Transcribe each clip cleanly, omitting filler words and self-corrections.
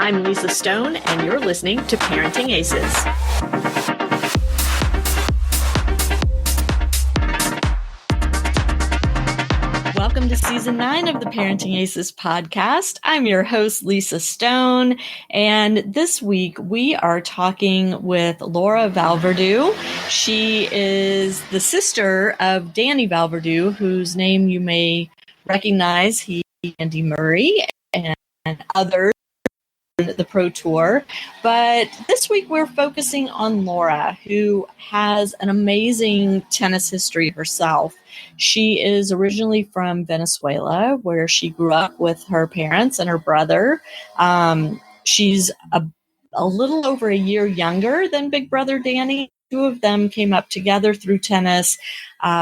I'm Lisa Stone, and you're listening to Parenting Aces. Welcome to Season 9 of the Parenting Aces podcast. I'm your host, Lisa Stone, and this week we are talking with Laura Vallverdu. She is the sister of Dani Vallverdu, whose name you may recognize. He and Andy Murray and others on the Pro Tour. But this week we're focusing on Laura, who has an amazing tennis history herself. She is originally from Venezuela, where she grew up with her parents and her brother. She's a little over a year younger than big brother Dani. Two of them came up together through tennis,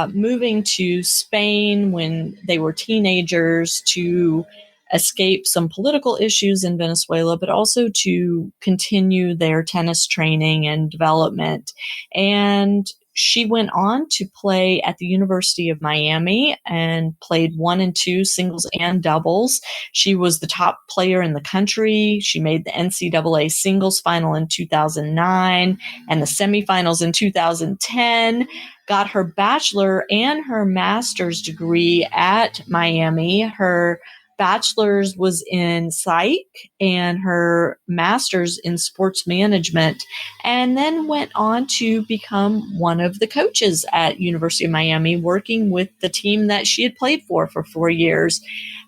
moving to Spain when they were teenagers to escape some political issues in Venezuela, but also to continue their tennis training and development. And she went on to play at the University of Miami and played 1 and 2 singles and doubles. She was the top player in the country. She made the NCAA singles final in 2009 and the semifinals in 2010. Got her bachelor and her master's degree at Miami. Her bachelor's was in psych and her master's in sports management, and then went on to become one of the coaches at University of Miami, working with the team that she had played for 4 years.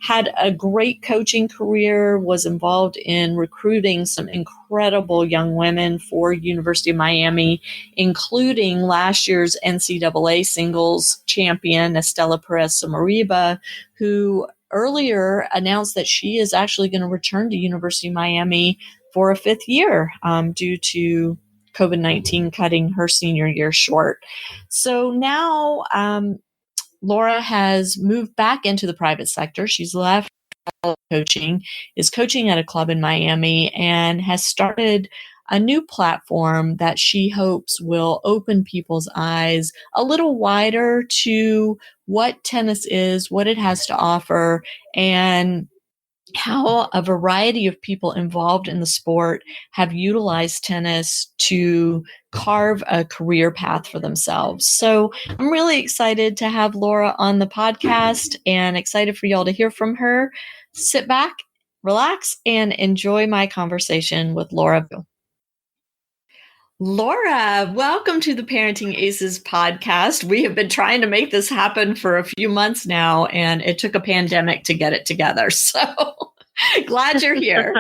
Had a great coaching career, was involved in recruiting some incredible young women for University of Miami, including last year's NCAA singles champion, Estela Perez-Somarriba, who earlier announced that she is actually going to return to University of Miami for a 5th year due to COVID-19 cutting her senior year short. So now Laura has moved back into the private sector. She's left coaching, is coaching at a club in Miami, and has started a new platform that she hopes will open people's eyes a little wider to what tennis is, what it has to offer, and how a variety of people involved in the sport have utilized tennis to carve a career path for themselves. So I'm really excited to have Laura on the podcast and excited for y'all to hear from her. Sit back, relax, and enjoy my conversation with Laura. Laura, welcome to the Parenting Aces podcast. We have been trying to make this happen for a few months now, and it took a pandemic to get it together. So glad you're here.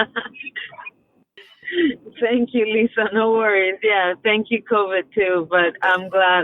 Thank you, Lisa. No worries. Yeah, thank you, COVID, too. But I'm glad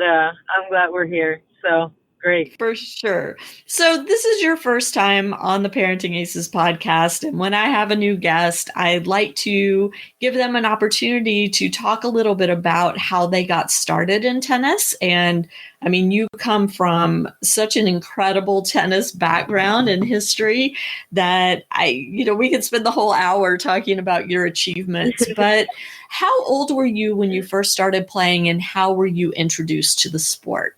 we're here. So great. For sure. So this is your first time on the Parenting Aces podcast. And when I have a new guest, I'd like to give them an opportunity to talk a little bit about how they got started in tennis. And I mean, you come from such an incredible tennis background and history that we could spend the whole hour talking about your achievements. But how old were you when you first started playing, and how were you introduced to the sport?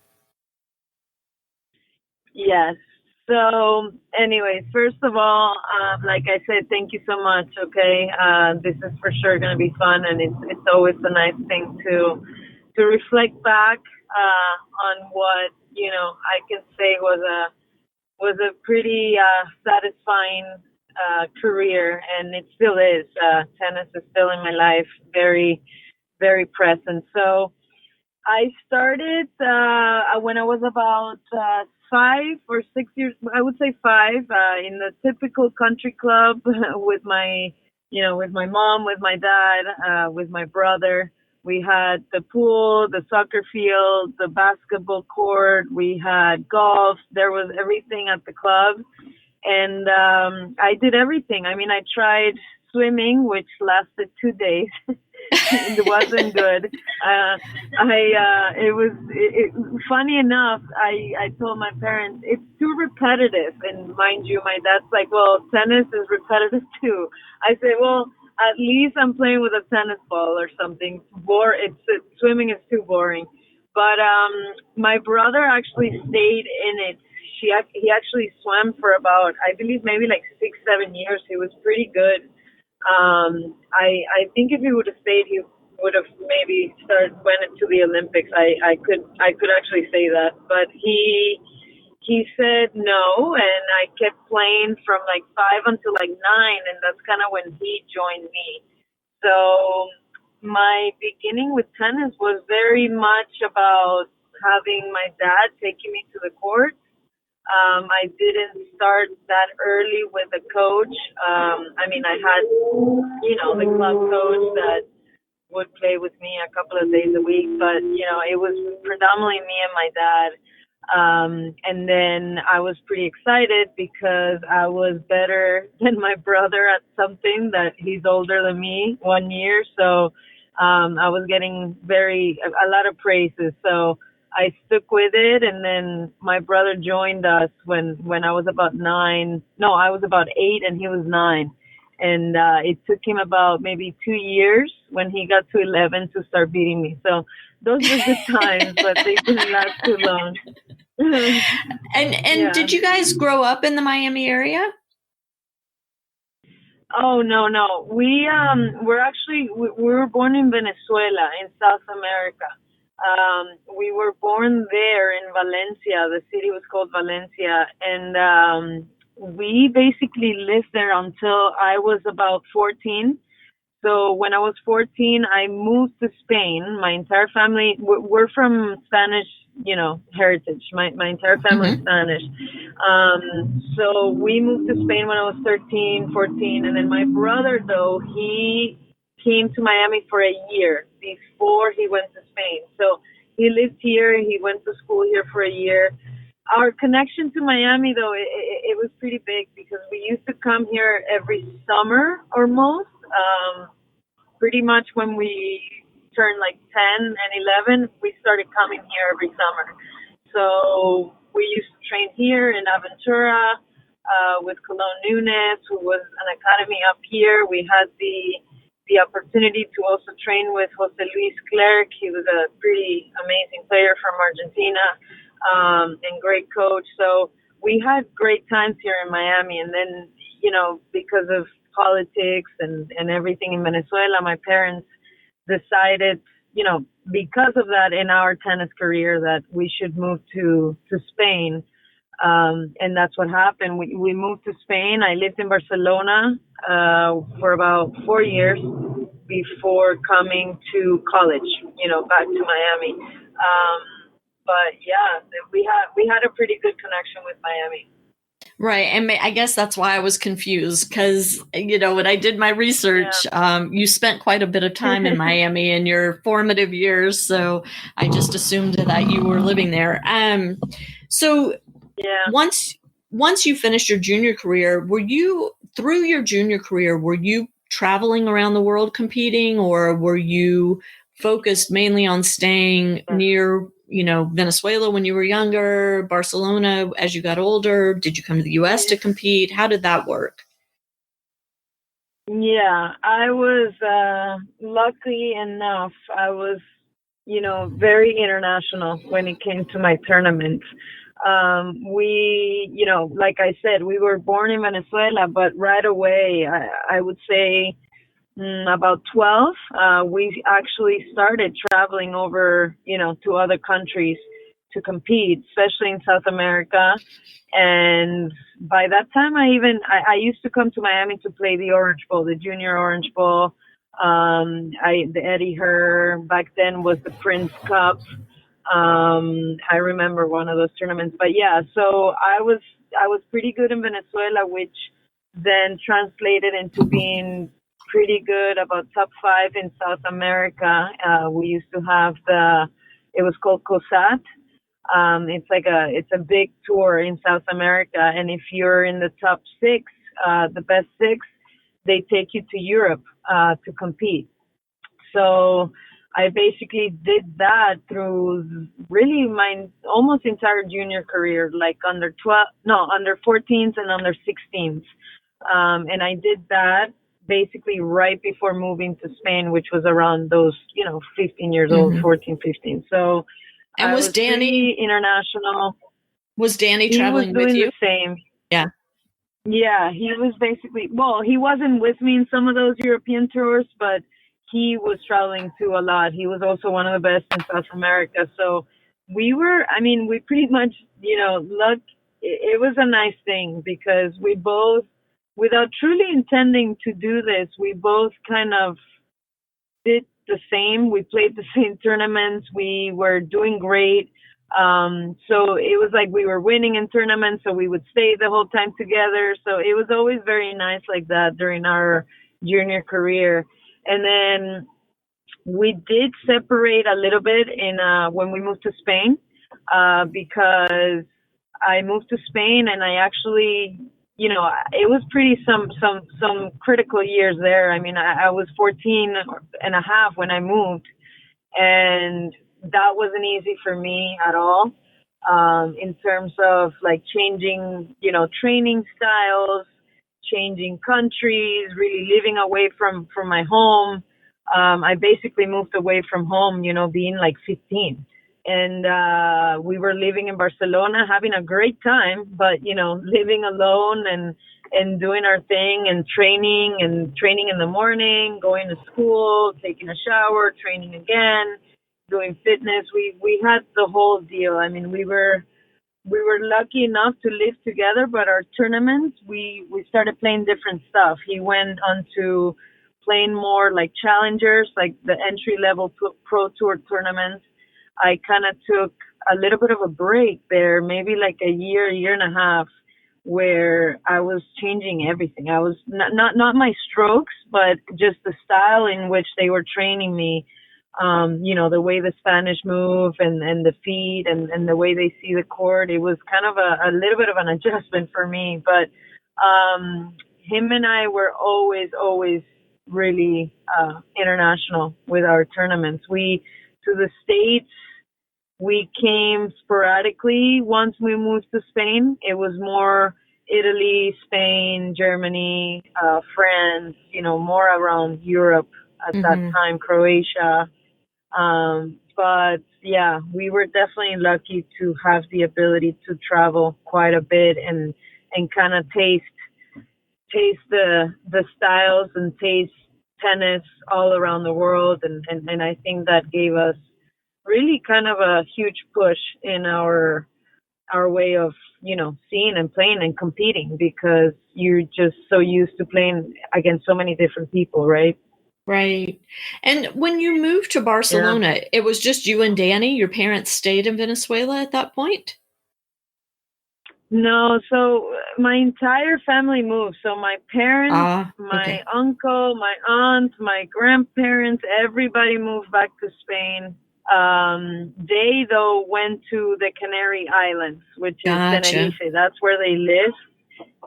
Yes. So anyways, first of all, like I said, thank you so much. Okay. This is for sure going to be fun. And it's always a nice thing to reflect back, on what, I can say was a pretty, satisfying, career. And it still is. Tennis is still in my life, very, very present. So I started, when I was about, 5 or 6 years, I would say 5, in the typical country club with my mom, with my dad, with my brother. We had the pool, the soccer field, the basketball court. We had golf. There was everything at the club. And I did everything. I mean, I tried swimming, which lasted 2 days. It wasn't good. Funny enough, I told my parents, it's too repetitive. And mind you, my dad's like, well, tennis is repetitive too. I say, well, at least I'm playing with a tennis ball or something. Swimming is too boring. But my brother actually stayed in it. He actually swam for about, I believe, maybe like 6-7 years. He was pretty good. I think if he would have stayed, he would have maybe went into the Olympics. I could actually say that, but he said no, and I kept playing from like 5 until like 9, and that's kind of when he joined me. So my beginning with tennis was very much about having my dad taking me to the court. I didn't start that early with a coach. I mean, I had, the club coach that would play with me a couple of days a week, but, it was predominantly me and my dad. And then I was pretty excited because I was better than my brother at something that he's older than me 1 year. So I was getting a lot of praises. So I stuck with it. And then my brother joined us when I was about 9. No, I was about 8 and he was 9. And it took him about maybe 2 years when he got to 11 to start beating me. So those were good times, but they didn't last too long. And yeah. Did you guys grow up in the Miami area? Oh, no. We were born in Venezuela, in South America. We were born there in Valencia. The city was called Valencia, and we basically lived there until I was about 14. So when I was 14, I moved to Spain. My entire family, we're from Spanish, heritage. My entire family is Spanish. So we moved to Spain when I was 13, 14. And then my brother, though, he came to Miami for a year before he went to Spain. So he lived here. He went to school here for a year. Our connection to Miami, though, it was pretty big because we used to come here every summer or most. Pretty much when we turned like 10 and 11, we started coming here every summer. So we used to train here in Aventura with Colón Nunes, who was an academy up here. We had the opportunity to also train with Jose Luis Clerc. He was a pretty amazing player from Argentina and great coach. So we had great times here in Miami. And then, because of politics and everything in Venezuela, my parents decided, because of that in our tennis career, that we should move to Spain. And that's what happened. We moved to Spain. I lived in Barcelona for about 4 years before coming to college, back to Miami. But yeah, we had a pretty good connection with Miami. Right. And I guess that's why I was confused because, when I did my research, you spent quite a bit of time in Miami in your formative years. So I just assumed that you were living there. So once you finished your junior career, were you traveling around the world competing, or were you focused mainly on staying near Venezuela when you were younger, Barcelona as you got older? Did you come to the U.S. to compete? How did that work? Yeah, I was lucky enough. I was, very international when it came to my tournaments. We, like I said, we were born in Venezuela, but right away, I would say about 12, we actually started traveling over, to other countries to compete, especially in South America. And by that time, I used to come to Miami to play the Orange Bowl, the Junior Orange Bowl. The Eddie Herr back then was the Prince Cup. I remember one of those tournaments. But yeah, so I was pretty good in Venezuela, which then translated into being pretty good, about top 5 in South America. We used to have it was called COSAT. It's a big tour in South America. And if you're in the top 6, the best 6, they take you to Europe, to compete. So I basically did that through really my almost entire junior career, like under 14s and under 16s. And I did that basically right before moving to Spain, which was around those, 15 years old, 14, 15. So and was Dani international? Was Dani traveling with you? The same. Yeah. Yeah, he was basically, well, he wasn't with me in some of those European tours, but he was traveling to a lot. He was also one of the best in South America. So we pretty much, luck, it was a nice thing because we both, without truly intending to do this, we both kind of did the same. We played the same tournaments. We were doing great. So it was like we were winning in tournaments, so we would stay the whole time together. So it was always very nice like that during our junior career. And then we did separate a little bit in when we moved to Spain, because I moved to Spain and I actually, it was pretty some critical years there. I mean, I was 14 and a half when I moved, and that wasn't easy for me at all. In terms of like changing, training styles, changing countries, really living away from my home. I basically moved away from home, being like 15. And we were living in Barcelona, having a great time, but living alone and doing our thing and training in the morning, going to school, taking a shower, training again, doing fitness. We had the whole deal. I mean, we were lucky enough to live together, but our tournaments, we started playing different stuff. He went on to playing more like challengers, like the entry level pro tour tournaments. I kind of took a little bit of a break there, maybe like a year and a half, where I was changing everything. I was not my strokes, but just the style in which they were training me. The way the Spanish move and the feet and the way they see the court, it was kind of a little bit of an adjustment for me. But him and I were always really international with our tournaments. To the States, we came sporadically once we moved to Spain. It was more Italy, Spain, Germany, France, more around Europe at that time, Croatia. But yeah, we were definitely lucky to have the ability to travel quite a bit and kind of taste the styles and taste tennis all around the world. And I think that gave us really kind of a huge push in our way of, seeing and playing and competing, because you're just so used to playing against so many different people, right? Right. And when you moved to Barcelona, Yeah. it was just you and Dani? Your parents stayed in Venezuela at that point? No, so my entire family moved. So my parents, my Okay. uncle, my aunt, my grandparents, everybody moved back to Spain. They though went to the Canary Islands, which is Gotcha. Tenerife. That's where they live.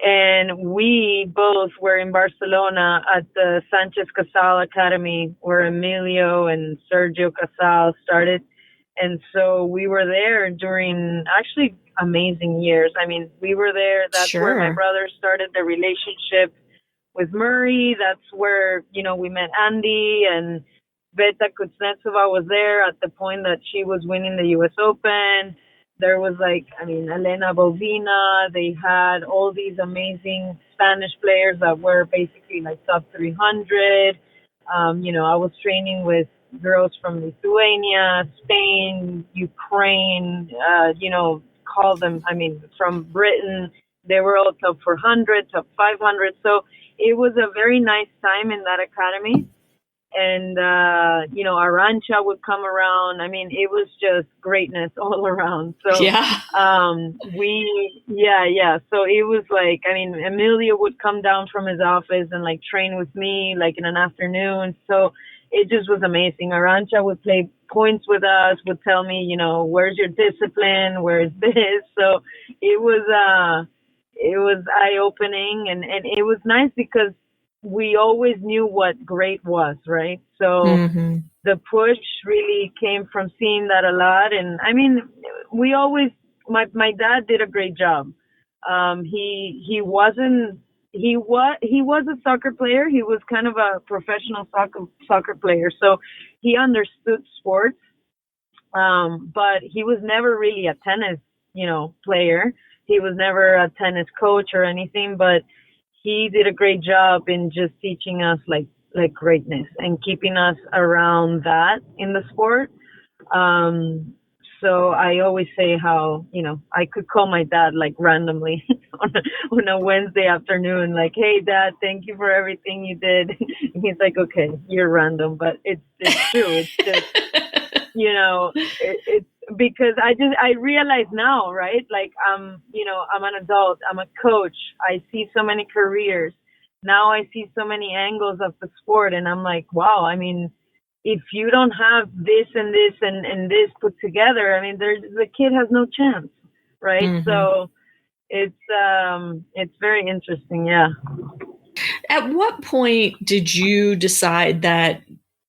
And we both were in Barcelona at the Sanchez Casal Academy, where Emilio and Sergio Casal started. And so we were there during actually amazing years. I mean, we were there. That's where my Sure. brother started the relationship with Murray. That's where, we met Andy, and Beta Kuznetsova was there at the point that she was winning the US Open. There was Elena Bovina. They had all these amazing Spanish players that were basically like top 300. I was training with girls from Lithuania, Spain, Ukraine, call them, from Britain. They were all top 400, top 500. So it was a very nice time in that academy. And, Arancha would come around. I mean, it was just greatness all around. So, Yeah. yeah. So it was like, Emilio would come down from his office and like train with me like in an afternoon. So it just was amazing. Arancha would play points with us, would tell me, where's your discipline? Where's this? So it was eye opening, and it was nice because we always knew what great was, right? So the push really came from seeing that a lot. And we always, my dad did a great job. He was a soccer player. He was kind of a professional soccer player. So he understood sports. But he was never really a tennis, player. he was never a tennis coach or anything, but he did a great job in just teaching us like greatness and keeping us around that in the sport. Um, so I always say how, I could call my dad like randomly on a Wednesday afternoon, like, hey, Dad, thank you for everything you did. And he's like, okay, you're random, but it's true. It's just, it's because I realize now, right? Like, I'm an adult, I'm a coach. I see so many careers. Now I see so many angles of the sport, and I'm like, wow, I mean, if you don't have this and this and this put together, I mean, the kid has no chance, right? Mm-hmm. So it's very interesting, yeah. At what point did you decide that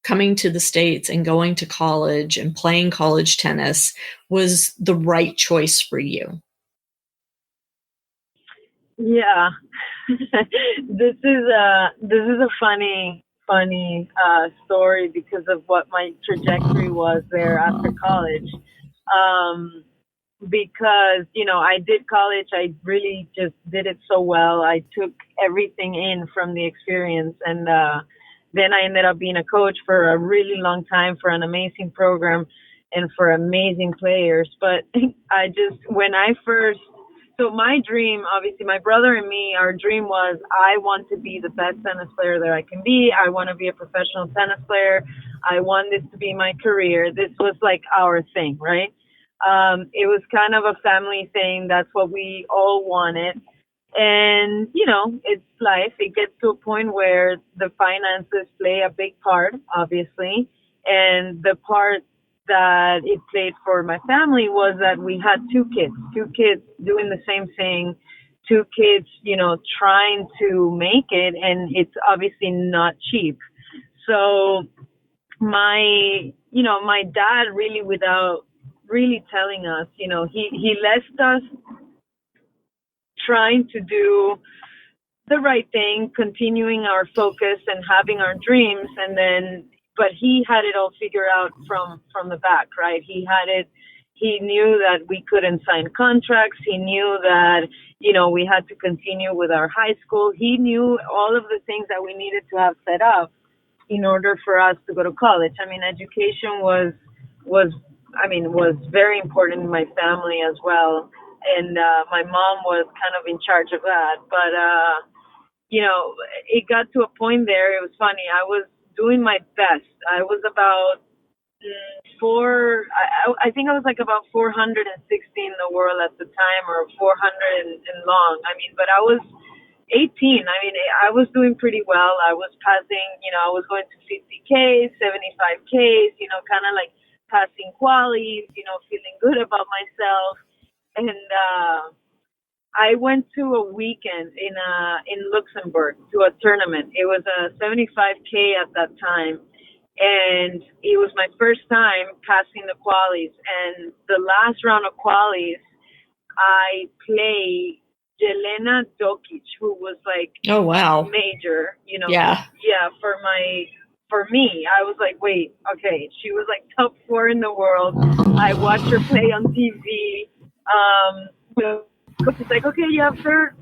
coming to the States and going to college and playing college tennis was the right choice for you? Yeah, this is a funny story because of what my trajectory was there after college. Because, I did college, I really just did it so well. I took everything in from the experience. And then I ended up being a coach for a really long time for an amazing program and for amazing players. But so my dream, obviously, my brother and me, our dream was, I want to be the best tennis player that I can be. I want to be a professional tennis player. I want this to be my career. This was like our thing, right? It was kind of a family thing. That's what we all wanted. And, it's life. It gets to a point where the finances play a big part, obviously. And the part that it played for my family was that we had two kids doing the same thing, two kids, trying to make it. And it's obviously not cheap. So my dad really, without really telling us, he left us trying to do the right thing, continuing our focus and having our dreams. And then, but he had it all figured out from the back, right? He knew that we couldn't sign contracts. He knew that, we had to continue with our high school. He knew all of the things that we needed to have set up in order for us to go to college. I mean, education was very important in my family as well. And my mom was kind of in charge of that. But, it got to a point there. It was funny. I was doing my best. I was about I think I was like about 460 in the world at the time, or 400 in long. I mean, but I was 18. I mean, I was doing pretty well. I was passing, I was going to 50Ks, 75Ks, kind of like passing qualies, feeling good about myself. And I went to a weekend in Luxembourg to a tournament. It was a 75K at that time. And it was my first time passing the qualies. And the last round of qualies, I played Jelena Dokic, who was like, oh wow, major, yeah, for me. I was like, wait, okay, she was like top 4 in the world. I watched her play on TV. Coach is like, okay, you have third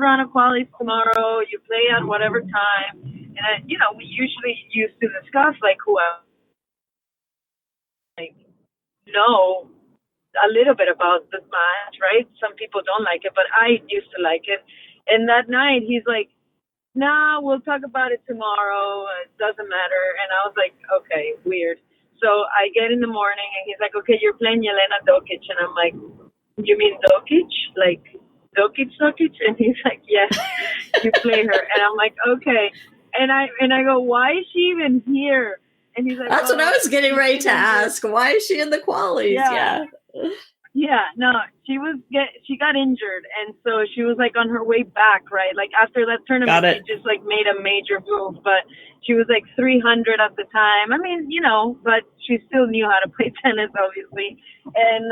round of qualies tomorrow. You play at whatever time. And we usually used to discuss like who know a little bit about the match, right? Some people don't like it, but I used to like it. And that night, he's like, nah, we'll talk about it tomorrow. It doesn't matter. And I was like, okay, weird. So I get in the morning, and he's like, okay, you're playing Jelena Dokic. And I'm like, you mean Dokic? Like, Dokic? And he's like, yes, you play her. And I'm like, okay. And I go, why is she even here? And he's like, that's what I was getting ready to ask. Why is she in the qualies? Yeah, no, she got injured, and so she was like on her way back, right? Like after that tournament, she just like made a major move, but she was like 300 at the time. I mean, but she still knew how to play tennis, obviously. And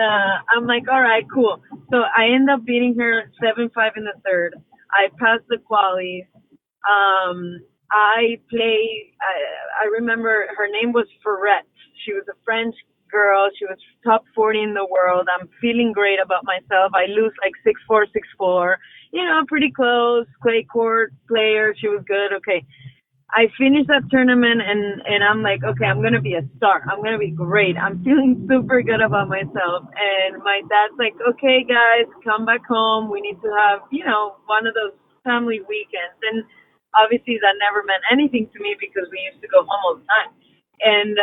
I'm like, all right, cool. So I end up beating her 7-5 in the third. I passed the qualies. I remember her name was Ferret. She was a French girl. She was top 40 in the world. I'm feeling great about myself. I lose like 6'4", 6'4". Pretty close. Clay court player. She was good. Okay. I finished that tournament and I'm like, okay, I'm going to be a star. I'm going to be great. I'm feeling super good about myself. And my dad's like, okay, guys, come back home. We need to have, one of those family weekends. And obviously that never meant anything to me because we used to go home all the time. And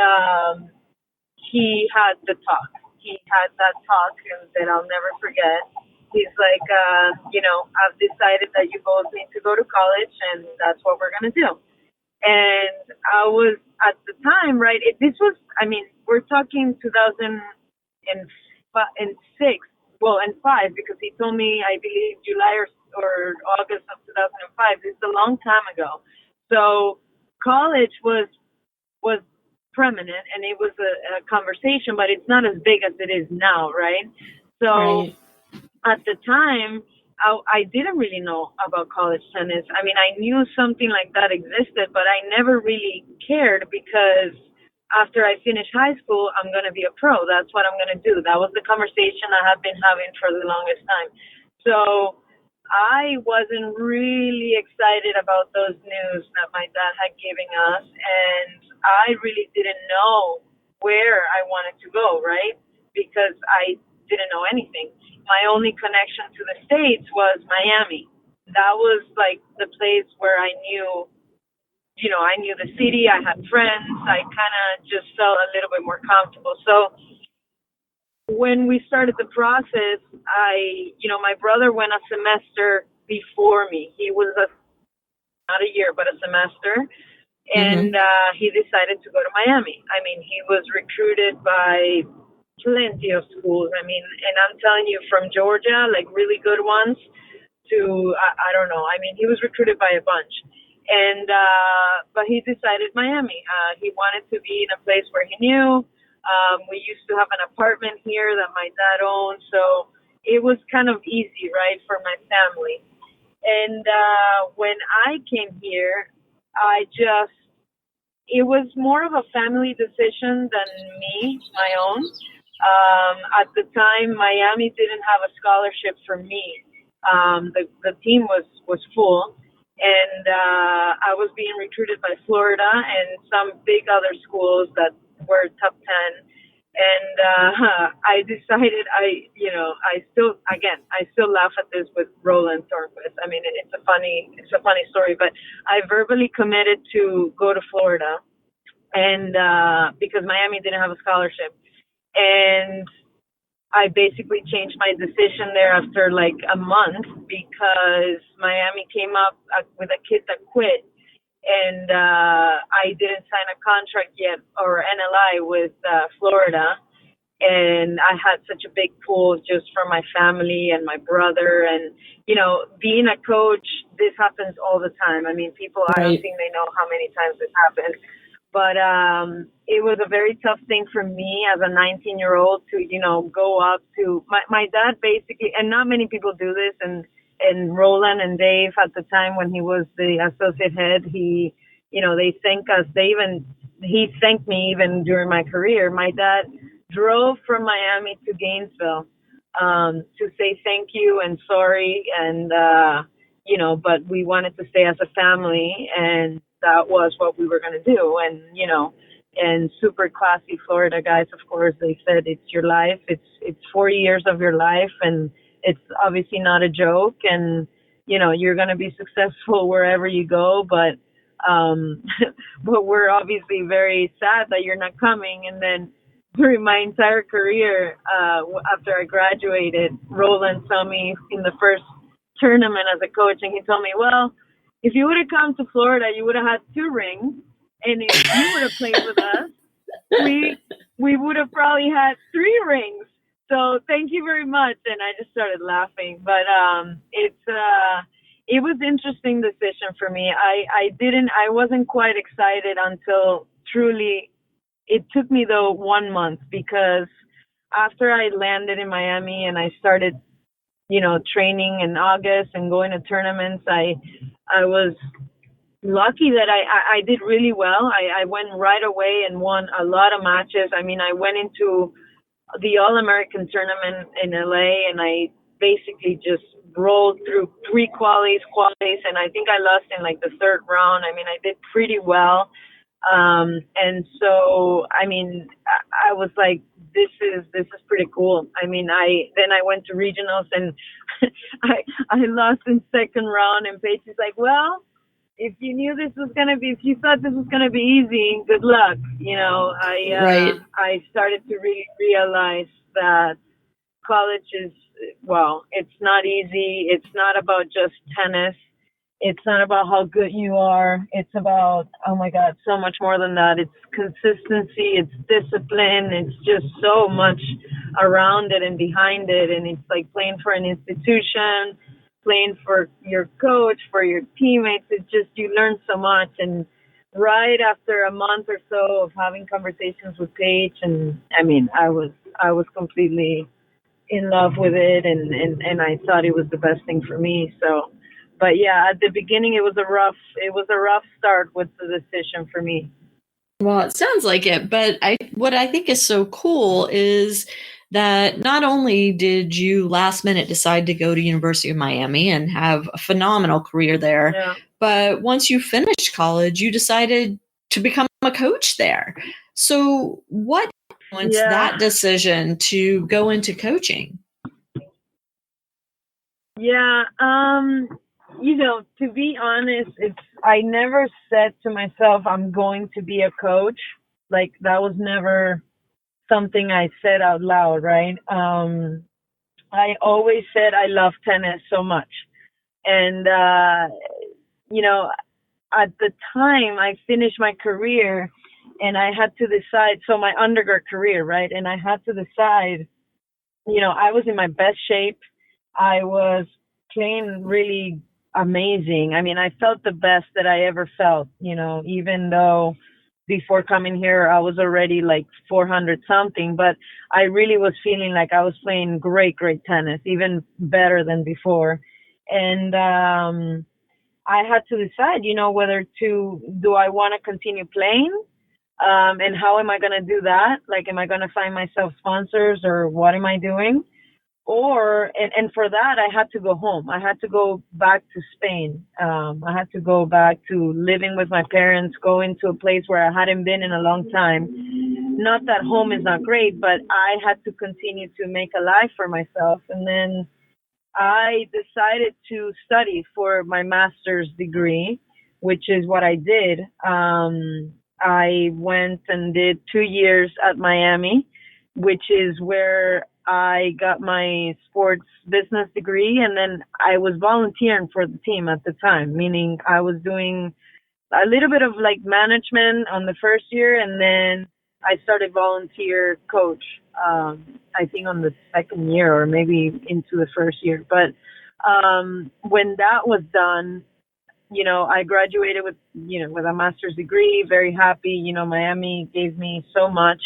he had the talk. He had that talk that I'll never forget. He's like, I've decided that you both need to go to college and that's what we're going to do. And I was at the time, right? This was, we're talking 2006, well, and 5, because he told me, I believe, July or August of 2005. This is a long time ago. So college was prominent and it was a conversation, but it's not as big as it is now, right? So right. At the time, I didn't really know about college tennis. I knew something like that existed, but I never really cared because after I finish high school, I'm going to be a pro. That's what I'm going to do. That was the conversation I have been having for the longest time. So I wasn't really excited about those news that my dad had given us, and I really didn't know where I wanted to go, right? Because I didn't know anything. My only connection to the States was Miami. That was like the place where I knew the city. I had friends. I kind of just felt a little bit more comfortable. So when we started the process, my brother went a semester before me. He was not a year, but a semester. And he decided to go to Miami. He was recruited by plenty of schools. And I'm telling you, from Georgia, like really good ones, to I don't know. He was recruited by a bunch. And but he decided Miami. He wanted to be in a place where he knew. We used to have an apartment here that my dad owned, so it was kind of easy, right, for my family. And when I came here, it was more of a family decision than my own. At the time, Miami didn't have a scholarship for me. The team was full, and I was being recruited by Florida and some big other schools that were top 10. And I decided I still laugh at this with Roland Thornquist. It's a funny story, but I verbally committed to go to Florida, and because Miami didn't have a scholarship. And I basically changed my decision there after like a month because Miami came up with a kid that quit, and I didn't sign a contract yet or NLI with Florida. And I had such a big pool just for my family and my brother. And, being a coach, this happens all the time. People, right. I don't think they know how many times this happens. But it was a very tough thing for me as a 19-year-old to, go up to my dad basically, and not many people do this. And Roland and Dave at the time when he was the associate head, they thank us. He thanked me even during my career. My dad drove from Miami to Gainesville to say thank you and sorry. And, but we wanted to stay as a family, and that was what we were going to do. And, and super classy Florida guys, of course, they said it's your life. It's 4 years of your life, and it's obviously not a joke. And, you're going to be successful wherever you go, but but we're obviously very sad that you're not coming. And then during my entire career, after I graduated, Roland saw me in the first tournament as a coach, and he told me, well, if you would have come to Florida, you would have had 2 rings, and if you would have played with us, we would have probably had 3 rings. So thank you very much. And I just started laughing. But it was an interesting decision for me. I wasn't quite excited until truly. It took me, though, 1 month, because after I landed in Miami and I started, training in August and going to tournaments, I was lucky that I did really well. I went right away and won a lot of matches. I mean, I went into the All-American tournament in LA, and I basically just rolled through three qualies, and I think I lost in like the third round. I mean, I did pretty well. And so, I mean, I was like, this is pretty cool. I mean, I went to regionals, and I lost in second round, and Paige is like, well, if you knew this was gonna be, if you thought this was gonna be easy, good luck. You know, Right. I started to really realize that college is, well, it's not easy. It's not about just tennis. It's not about how good you are. It's about, oh my God, so much more than that. It's consistency. It's discipline. It's just so much around it and behind it. And it's like playing for an institution, playing for your coach, for your teammates. It's just, you learn so much. And right after a month or so of having conversations with Paige, and I mean, I was completely in love with it, and I thought it was the best thing for me. So, but yeah, at the beginning it was a rough start with the decision for me. Well, it sounds like it, but what I think is so cool is that not only did you last minute decide to go to University of Miami and have a phenomenal career there, Yeah. but once you finished college, you decided to become a coach there. So what influenced Yeah. that decision to go into coaching? Yeah. To be honest, I never said to myself I'm going to be a coach. Like, that was never something I said out loud, right? I always said I love tennis so much. And you know, at the time I finished my career, and I had to decide, so my undergrad career, right? And I had to decide, I was in my best shape. I was playing really amazing. I mean, I felt the best that I ever felt, even though before coming here I was already like 400 something, but I really was feeling like I was playing great, great tennis, even better than before. And I had to decide, whether to do I want to continue playing, and how am I going to do that? Like, am I going to find myself sponsors, or what am I doing? And for that, I had to go home. I had to go back to Spain. I had to go back to living with my parents, going to a place where I hadn't been in a long time. Not that home is not great, but I had to continue to make a life for myself. And then I decided to study for my master's degree, which is what I did. I went and did 2 years at Miami, which is where I got my sports business degree. And then I was volunteering for the team at the time, meaning I was doing a little bit of like management on the first year, and then I started volunteer coach. I think on the second year, or maybe into the first year. But when that was done, I graduated with a master's degree. Very happy. Miami gave me so much,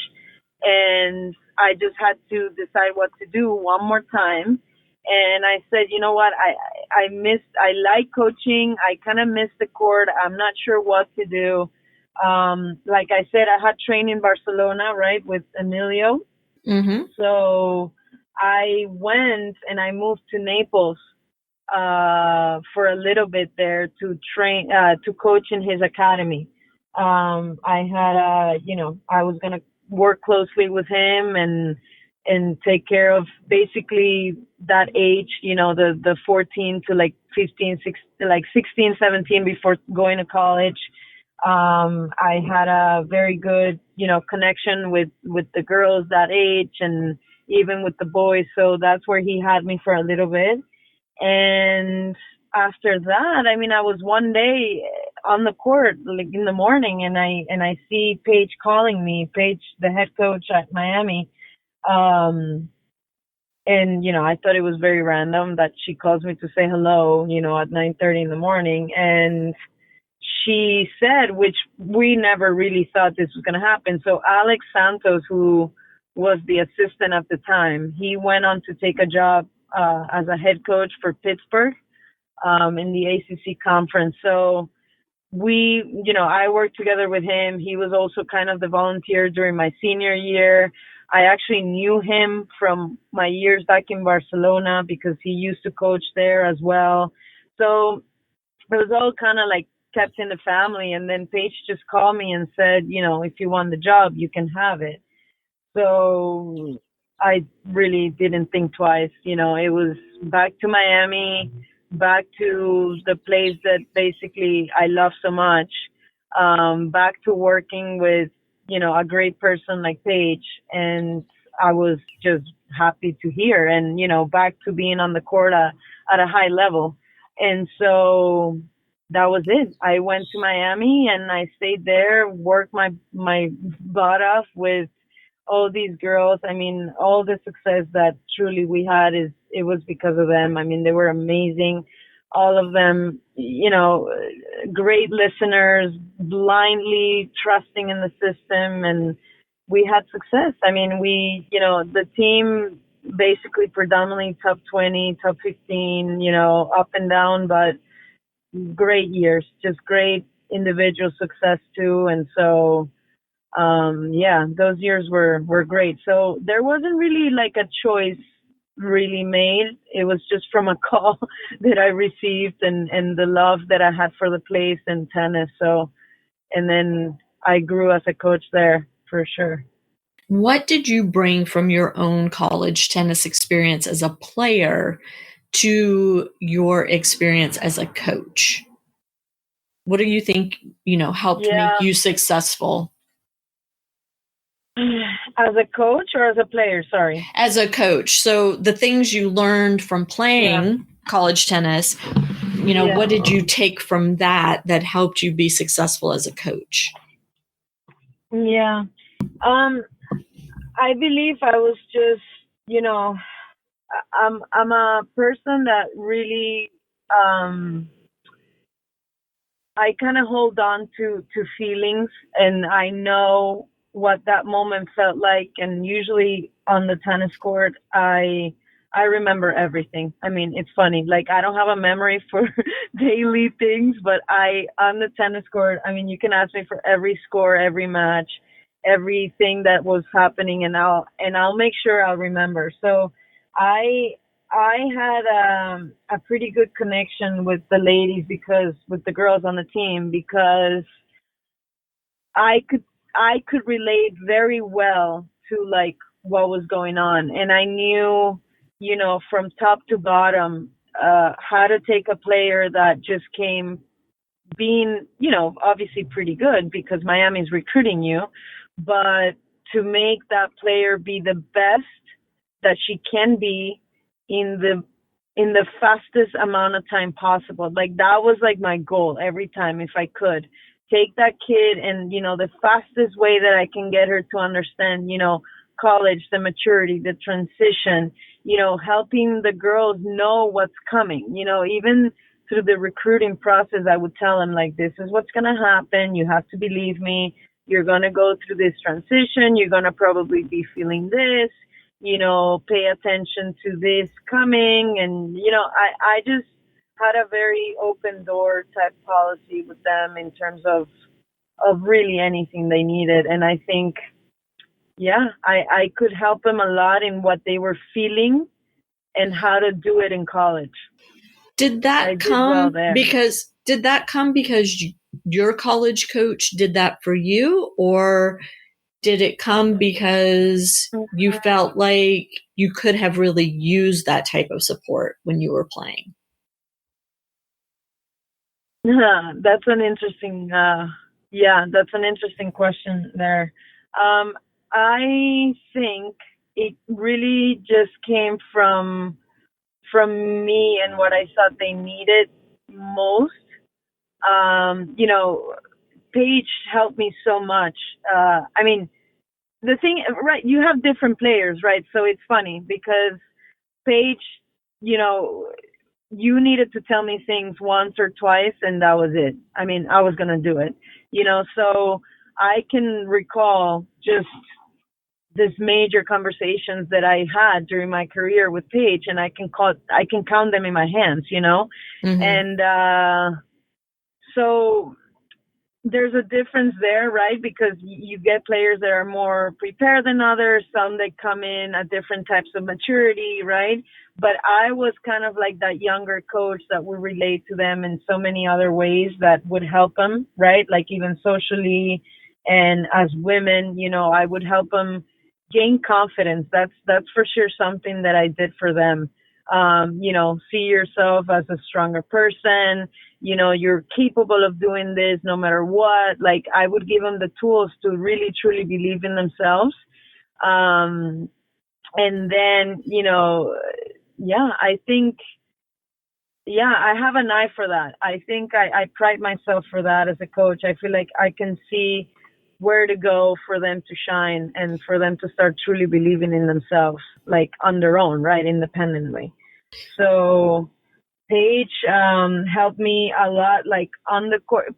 and I just had to decide what to do one more time. And I said, you know what, I like coaching. I kind of missed the court. I'm not sure what to do. Like I said, I had trained in Barcelona, right, with Emilio. Mm-hmm. So I went and I moved to Naples for a little bit there to train, to coach in his academy. I had, I was gonna work closely with him, and take care of basically that age, the 14 to like 15, 16, like 16, 17 before going to college. I had a very good, connection with the girls that age, and even with the boys. So that's where he had me for a little bit. And after that, I mean, I was one day on the court, like in the morning, and I see Paige calling me, Paige, the head coach at Miami. And I thought it was very random that she calls me to say hello, at 9:30 in the morning. And she said, which we never really thought this was going to happen. So Alex Santos, who was the assistant at the time, he went on to take a job as a head coach for Pittsburgh, in the ACC conference. So I worked together with him. He was also kind of the volunteer during my senior year. I actually knew him from my years back in Barcelona because he used to coach there as well. So it was all kind of like kept in the family. And then Paige just called me and said, if you want the job, you can have it. So I really didn't think twice. It was back to Miami, back to the place that basically I love so much, back to working with, a great person like Paige. And I was just happy to hear. And, back to being on the court at a high level. And so that was it. I went to Miami and I stayed there, worked my butt off with all these girls. I mean, all the success that truly we had it was because of them. I mean, they were amazing. All of them, great listeners, blindly trusting in the system, and we had success. I mean, the team basically predominantly top 20, top 15, up and down, but great years, just great individual success too. And so, those years were great. So there wasn't really like a choice really made. It was just from a call that I received and the love that I had for the place and tennis. So, and then I grew as a coach there for sure. What did you bring from your own college tennis experience as a player to your experience as a coach? What do you think, helped make you successful? As a coach or as a player? Sorry. As a coach. So the things you learned from playing college tennis, what did you take from that helped you be successful as a coach? Yeah. I believe I was just, I'm a person that really, I kind of hold on to feelings, and I know what that moment felt like. And usually on the tennis court, I remember everything. I mean, it's funny. Like, I don't have a memory for daily things, but on the tennis court, I mean, you can ask me for every score, every match, everything that was happening, and I'll make sure I'll remember. So I had a pretty good connection with the ladies, with the girls on the team, because I could relate very well to like what was going on, and I knew, from top to bottom, how to take a player that just came being, obviously pretty good because Miami's recruiting you, but to make that player be the best that she can be in the fastest amount of time possible. Like, that was like my goal every time. If I could take that kid and, the fastest way that I can get her to understand, college, the maturity, the transition, helping the girls know what's coming, even through the recruiting process, I would tell them, like, this is what's going to happen. You have to believe me. You're going to go through this transition. You're going to probably be feeling this, pay attention to this coming. And, I just had a very open door type policy with them in terms of really anything they needed. And I think, I could help them a lot in what they were feeling and how to do it in college. Did that come because your college coach did that for you, or did it come because you felt like you could have really used that type of support when you were playing? That's an interesting, that's an interesting question there. I think it really just came from me and what I thought they needed most. Paige helped me so much. I mean, the thing, right, you have different players, right? So it's funny because Paige, you needed to tell me things once or twice, and that was it. I mean, I was going to do it, so I can recall just this major conversations that I had during my career with Paige, and I can count them in my hands, Mm-hmm. And so there's a difference there, right? Because you get players that are more prepared than others, some that come in at different types of maturity, right? But I was kind of like that younger coach that would relate to them in so many other ways that would help them, right? Like even socially, and as women, I would help them gain confidence. That's for sure something that I did for them. See yourself as a stronger person. You're capable of doing this no matter what. Like I would give them the tools to really truly believe in themselves. Um, and then, I think, I have an eye for that. I think I pride myself for that as a coach. I feel like I can see where to go for them to shine and for them to start truly believing in themselves, like on their own, right? Independently. So Paige helped me a lot, like on the court,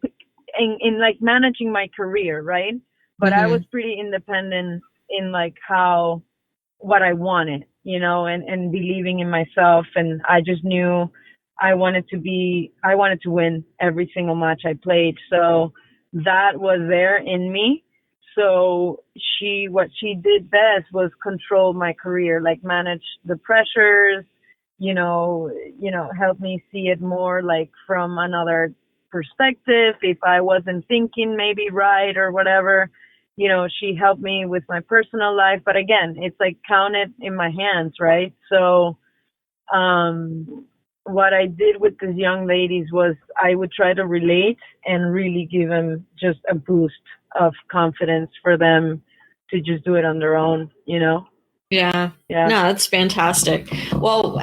in like managing my career, right? But I was pretty independent in like what I wanted, and believing in myself, and I just knew I wanted to win every single match I played. So that was there in me. So what she did best was control my career, like manage the pressures, help me see it more like from another perspective. If I wasn't thinking maybe right or whatever, she helped me with my personal life. But again, it's like counted in my hands, right? So, what I did with these young ladies was I would try to relate and really give them just a boost of confidence for them to just do it on their own, Yeah. Yeah. No, that's fantastic. Well,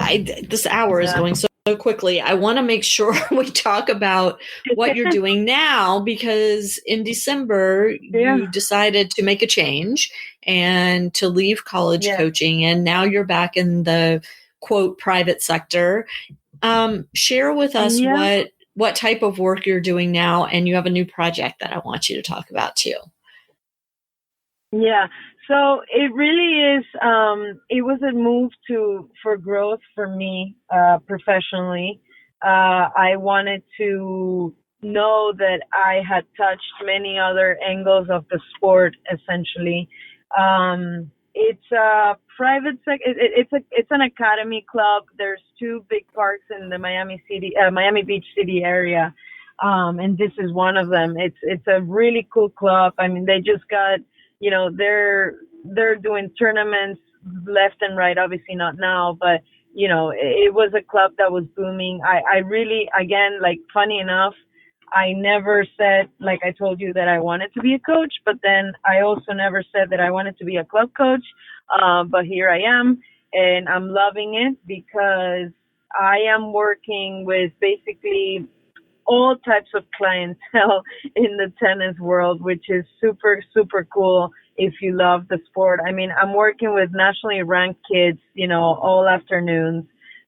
this hour is going so quickly. I want to make sure we talk about what you're doing now, because in December you decided to make a change and to leave college coaching, and now you're back in the quote private sector. Share with us what type of work you're doing now, and you have a new project that I want you to talk about too. Yeah. So it really is, it was a move for growth for me, professionally. I wanted to know that I had touched many other angles of the sport, essentially. It's a private it's an academy club. There's two big parks in the Miami Beach City area. And this is one of them. It's a really cool club. I mean, they just got, they're doing tournaments left and right, obviously not now, but it was a club that was booming. I really, again, like funny enough, I never said, like I told you, that I wanted to be a coach, but then I also never said that I wanted to be a club coach. But here I am, and I'm loving it because I am working with basically all types of clientele in the tennis world, which is super, super cool if you love the sport. I mean, I'm working with nationally ranked kids, all afternoons.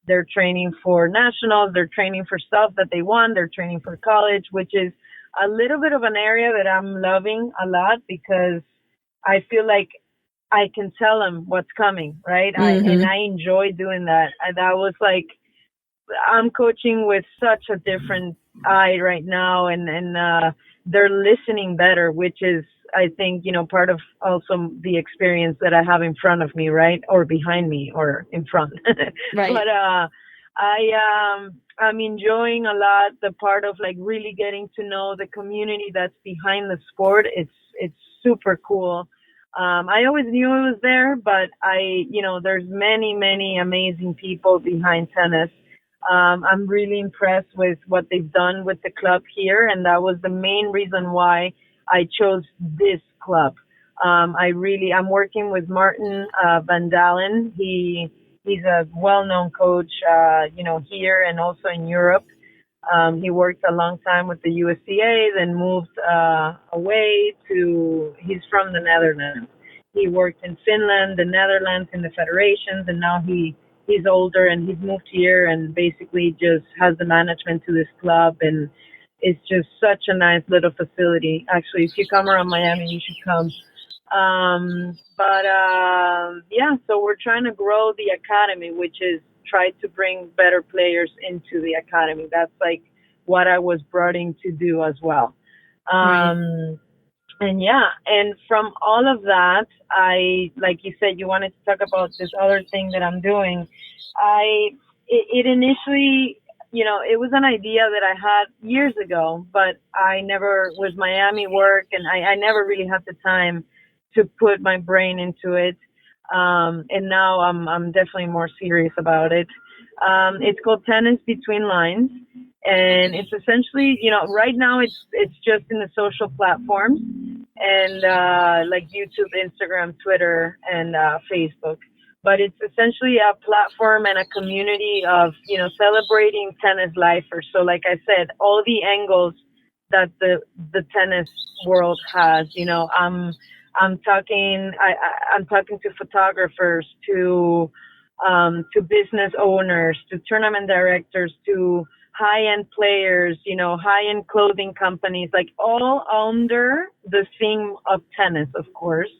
They're training for nationals. They're training for stuff that they want. They're training for college, which is a little bit of an area that I'm loving a lot because I feel like I can tell them what's coming, right? And I enjoy doing that. And that was like, I'm coaching with such a different eye right now, and they're listening better, which is, I think, part of also the experience that I have in front of me, right, or behind me, or in front. Right. But I'm enjoying a lot the part of like really getting to know the community that's behind the sport. It's super cool. I always knew it was there, but there's many, many amazing people behind tennis. I'm really impressed with what they've done with the club here, and that was the main reason why I chose this club. I'm working with Martin Van Dalen. He's a well-known coach, here and also in Europe. He worked a long time with the USCA, then moved away he's from the Netherlands. He worked in Finland, the Netherlands, in the federations, and now he's older and he's moved here and basically just has the management to this club, and it's just such a nice little facility. Actually, if you come around Miami, you should come. So we're trying to grow the academy, which is try to bring better players into the academy. That's like what I was brought in to do as well. Right. And yeah, and from all of that, like you said, you wanted to talk about this other thing that I'm doing. It initially, it was an idea that I had years ago, but I never, with Miami work, and I never really had the time to put my brain into it. And now I'm definitely more serious about it. It's called Tennis Between Lines, and it's essentially, right now it's just in the social platforms and like YouTube, Instagram, Twitter, and Facebook. But it's essentially a platform and a community of, celebrating tennis lifers. So, like I said, all the angles that the tennis world has. I'm talking to photographers, to business owners, to tournament directors, to high-end players, high-end clothing companies, like all under the theme of tennis, of course.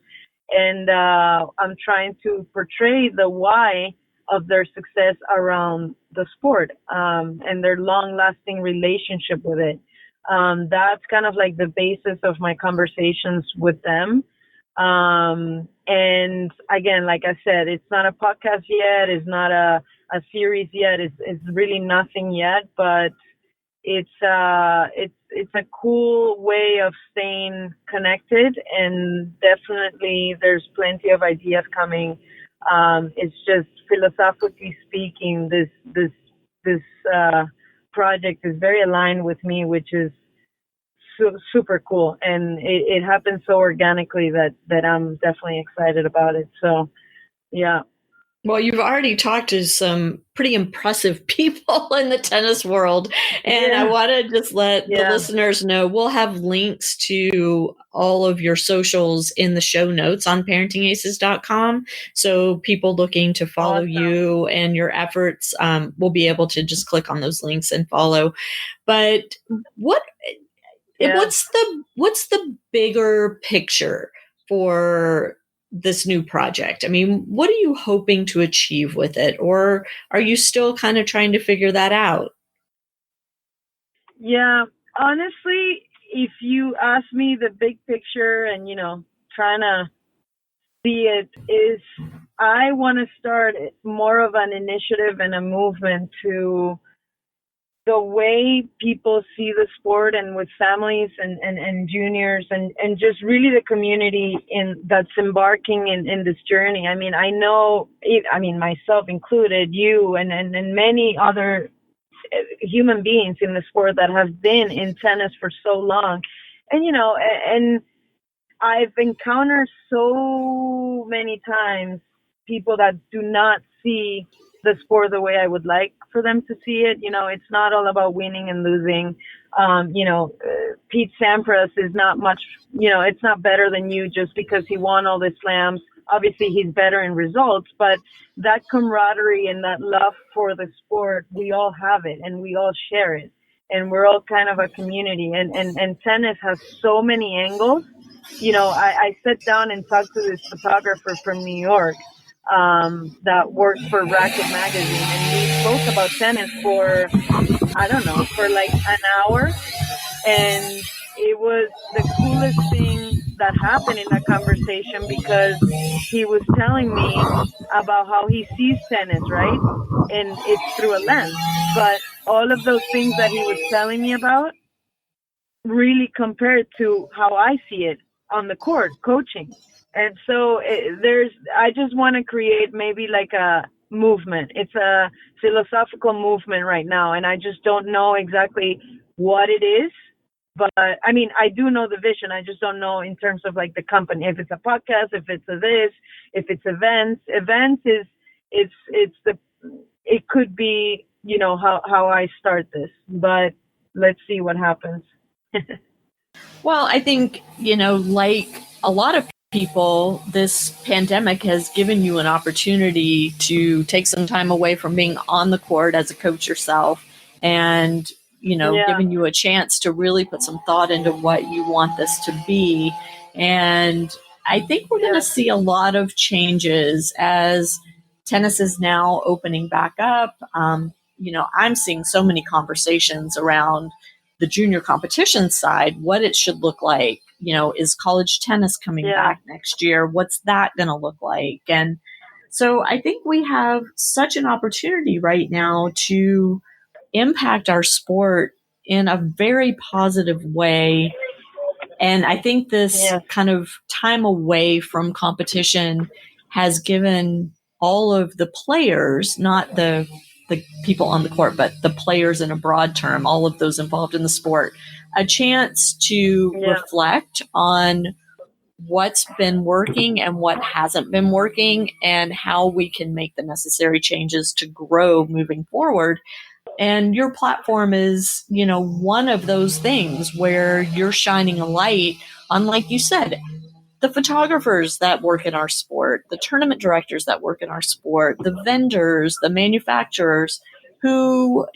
And I'm trying to portray the why of their success around the sport, and their long-lasting relationship with it. That's kind of like the basis of my conversations with them. And again, like I said, it's not a podcast yet. It's not a series yet. It's really nothing yet, but it's a cool way of staying connected, and definitely there's plenty of ideas coming. It's just philosophically speaking, this project is very aligned with me, which is super cool, and it happens so organically that I'm definitely excited about it. So yeah. Well, you've already talked to some pretty impressive people in the tennis world, and I want to just let the listeners know we'll have links to all of your socials in the show notes on parentingaces.com. So people looking to follow you and your efforts will be able to just click on those links and follow. But what's the bigger picture for this new project? I mean, what are you hoping to achieve with it? Or are you still kind of trying to figure that out? Yeah, honestly, if you ask me the big picture and, trying to see it, is I want to start more of an initiative and a movement to the way people see the sport, and with families and juniors, and just really the community that's embarking in this journey. I mean, I know it, I mean, myself included, you and many other human beings in the sport that have been in tennis for so long. And, and I've encountered so many times people that do not see the sport the way I would like for them to see it. It's not all about winning and losing. Pete Sampras is not much, it's not better than you just because he won all the slams. Obviously, he's better in results, but that camaraderie and that love for the sport, we all have it and we all share it. And we're all kind of a community. And tennis has so many angles. I sat down and talked to this photographer from New York that works for Racket Magazine, and we spoke about tennis for, I don't know, for like an hour. And it was the coolest thing that happened in that conversation, because he was telling me about how he sees tennis, right? And it's through a lens. But all of those things that he was telling me about really compared to how I see it on the court coaching. And so I just want to create maybe like a movement. It's a philosophical movement right now, and I just don't know exactly what it is. But I mean, I do know the vision. I just don't know in terms of like the company, if it's a podcast, if it's a this, if it's events. Events is it could be, how I start this, but let's see what happens. Well, I think, like a lot of people, this pandemic has given you an opportunity to take some time away from being on the court as a coach yourself, and, giving you a chance to really put some thought into what you want this to be. And I think we're going to see a lot of changes as tennis is now opening back up. I'm seeing so many conversations around the junior competition side, what it should look like. Is college tennis coming back next year? What's that going to look like? And so I think we have such an opportunity right now to impact our sport in a very positive way. And I think this kind of time away from competition has given all of the players, not the people on the court, but the players in a broad term, all of those involved in the sport, a chance to reflect on what's been working and what hasn't been working and how we can make the necessary changes to grow moving forward. And your platform is, one of those things where you're shining a light on, like you said, the photographers that work in our sport, the tournament directors that work in our sport, the vendors, the manufacturers, who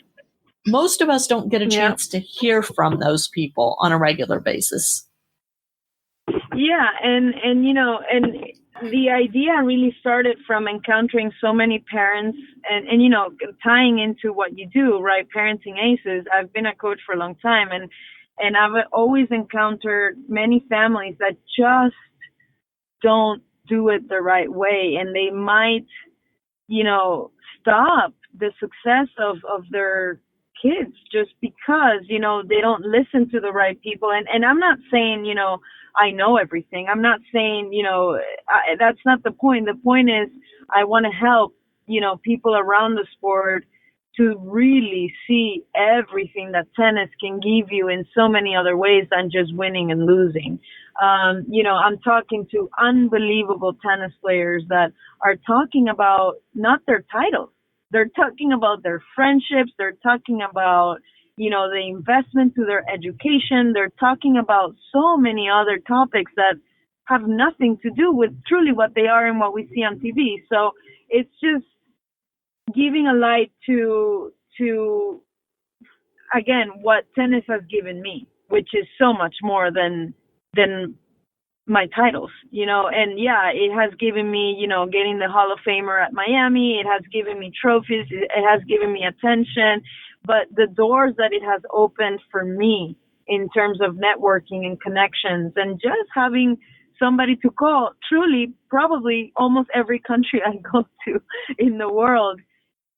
most of us don't get a chance to hear from those people on a regular basis. Yeah, and the idea really started from encountering so many parents and tying into what you do, right? Parenting Aces. I've been a coach for a long time, and I've always encountered many families that just don't do it the right way, and they might, stop the success of their kids just because, they don't listen to the right people. And I'm not saying, I know everything. I'm not saying, that's not the point. The point is I want to help, people around the sport to really see everything that tennis can give you in so many other ways than just winning and losing. I'm talking to unbelievable tennis players that are talking about not their titles. They're talking about their friendships. They're talking about, the investment to their education. They're talking about so many other topics that have nothing to do with truly what they are and what we see on TV. So it's just giving a light to again, what tennis has given me, which is so much more than my titles, and it has given me, getting the Hall of Famer at Miami. It has given me trophies. It has given me attention, but the doors that it has opened for me in terms of networking and connections and just having somebody to call, truly, probably almost every country I go to in the world,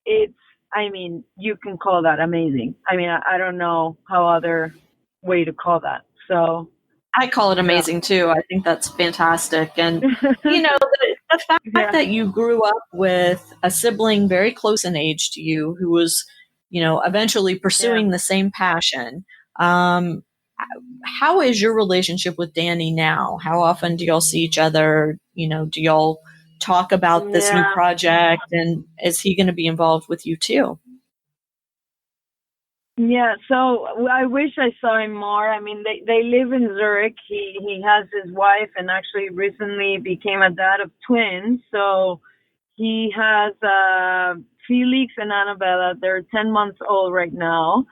you can call that amazing. I don't know how other way to call that. So I call it amazing too. I think that's fantastic. And, the fact that you grew up with a sibling very close in age to you who was, eventually pursuing the same passion. How is your relationship with Dani now? How often do y'all see each other? Do y'all talk about this new project, and is he going to be involved with you too? Yeah, so I wish I saw him more. They live in Zurich. He has his wife and actually recently became a dad of twins. So he has Felix and Annabella. They're 10 months old right now.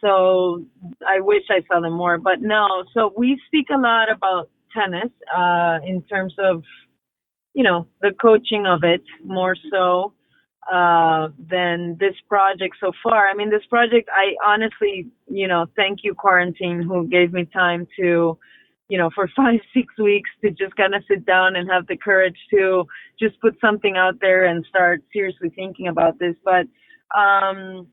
So I wish I saw them more, but no. So we speak a lot about tennis in terms of, the coaching of it more so than this project so far. This project, I honestly, thank you, quarantine, who gave me time to, for 5-6 weeks to just kind of sit down and have the courage to just put something out there and start seriously thinking about this. But, I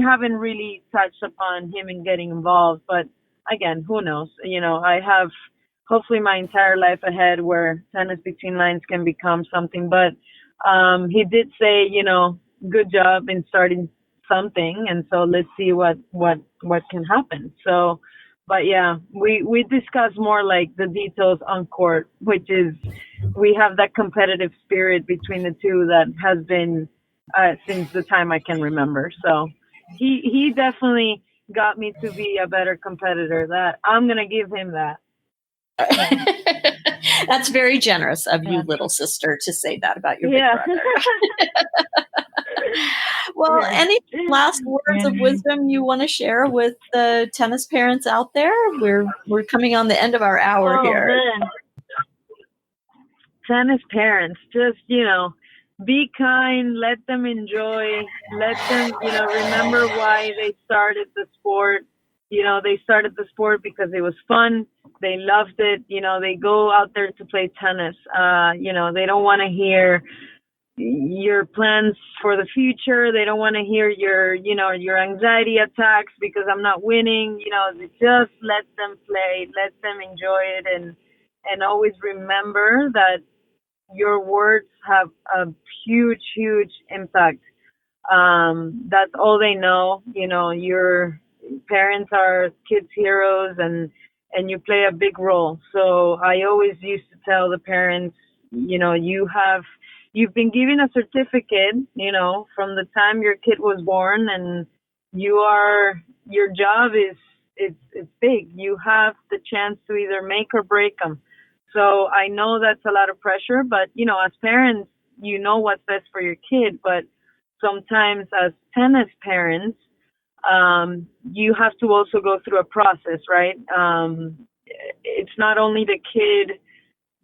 haven't really touched upon him in getting involved, but again, who knows? I have hopefully my entire life ahead where tennis between lines can become something, but he did say, good job in starting something. And so let's see what can happen. So, but we discuss more like the details on court, which is, we have that competitive spirit between the two that has been, since the time I can remember. So he definitely got me to be a better competitor. That I'm going to give him that. That's very generous of you, little sister, to say that about your big brother. Well, any last words of wisdom you want to share with the tennis parents out there? We're coming on the end of our hour here. Man. Tennis parents, just, be kind, let them enjoy, let them, remember why they started the sport. They started the sport because it was fun. They loved it. They go out there to play tennis. They don't want to hear your plans for the future. They don't want to hear your anxiety attacks because I'm not winning. Just let them play, let them enjoy it, and always remember that your words have a huge, huge impact. That's all they know. Your parents are kids' heroes, and you play a big role. So I always used to tell the parents, you've been given a certificate, from the time your kid was born, and your job is, it's big. You have the chance to either make or break them. So I know that's a lot of pressure, but, as parents, you know what's best for your kid. But sometimes as tennis parents, you have to also go through a process, right? It's not only the kid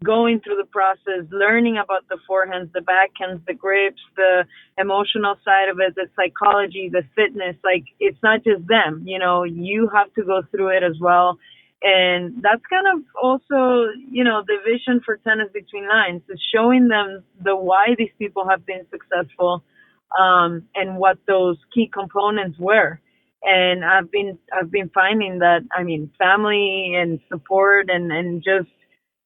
going through the process, learning about the forehands, the backhands, the grips, the emotional side of it, the psychology, the fitness. Like, it's not just them, you have to go through it as well. And that's kind of also, the vision for Tennis Between Lines, is showing them the why these people have been successful, and what those key components were. And I've been finding that, family and support and just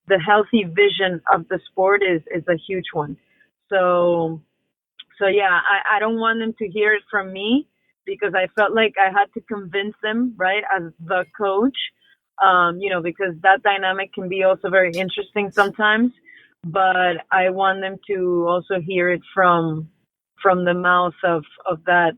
the healthy vision of the sport is a huge one. So yeah, I don't want them to hear it from me, because I felt like I had to convince them, right, as the coach, because that dynamic can be also very interesting sometimes. But I want them to also hear it from the mouth of that,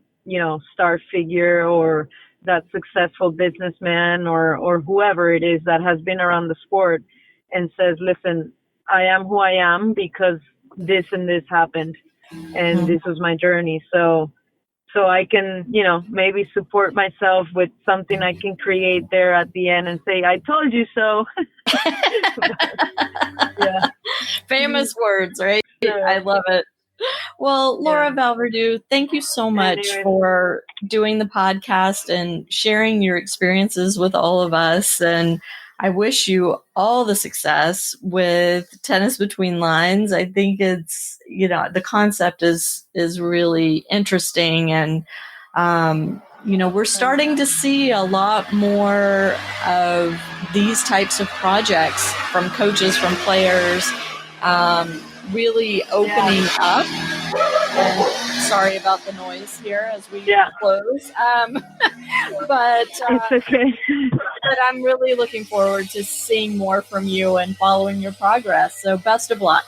star figure, or that successful businessman, or whoever it is that has been around the sport and says, listen, I am who I am because this and this happened, and this was my journey. So I can, maybe support myself with something I can create there at the end and say, I told you so. Yeah. Famous words, right? Sure. I love it. Well, Laura Vallverdu, thank you so much for doing the podcast and sharing your experiences with all of us. And I wish you all the success with Tennis Between Lines. I think it's, the concept is really interesting. And, we're starting to see a lot more of these types of projects from coaches, from players, really opening up. And sorry about the noise here as we close. But it's okay. But I'm really looking forward to seeing more from you and following your progress. So best of luck.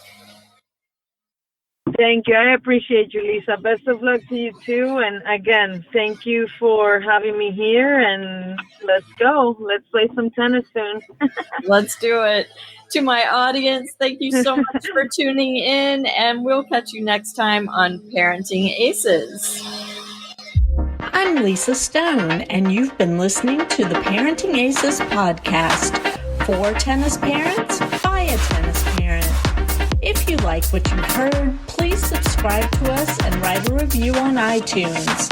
Thank you. I appreciate you, Lisa. Best of luck to you too. And again, thank you for having me here. And let's go. Let's play some tennis soon. Let's do it. To my audience, thank you so much for tuning in. And we'll catch you next time on Parenting Aces. I'm Lisa Stone, and you've been listening to the Parenting Aces podcast. For tennis parents, by a tennis parent. If you like what you've heard, please subscribe to us and write a review on iTunes.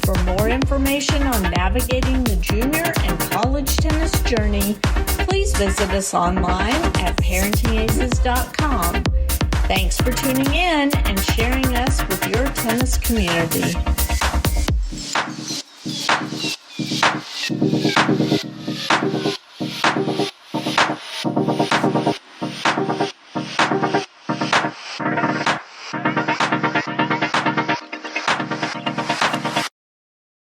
For more information on navigating the junior and college tennis journey, please visit us online at ParentingAces.com. Thanks for tuning in and sharing us with your tennis community.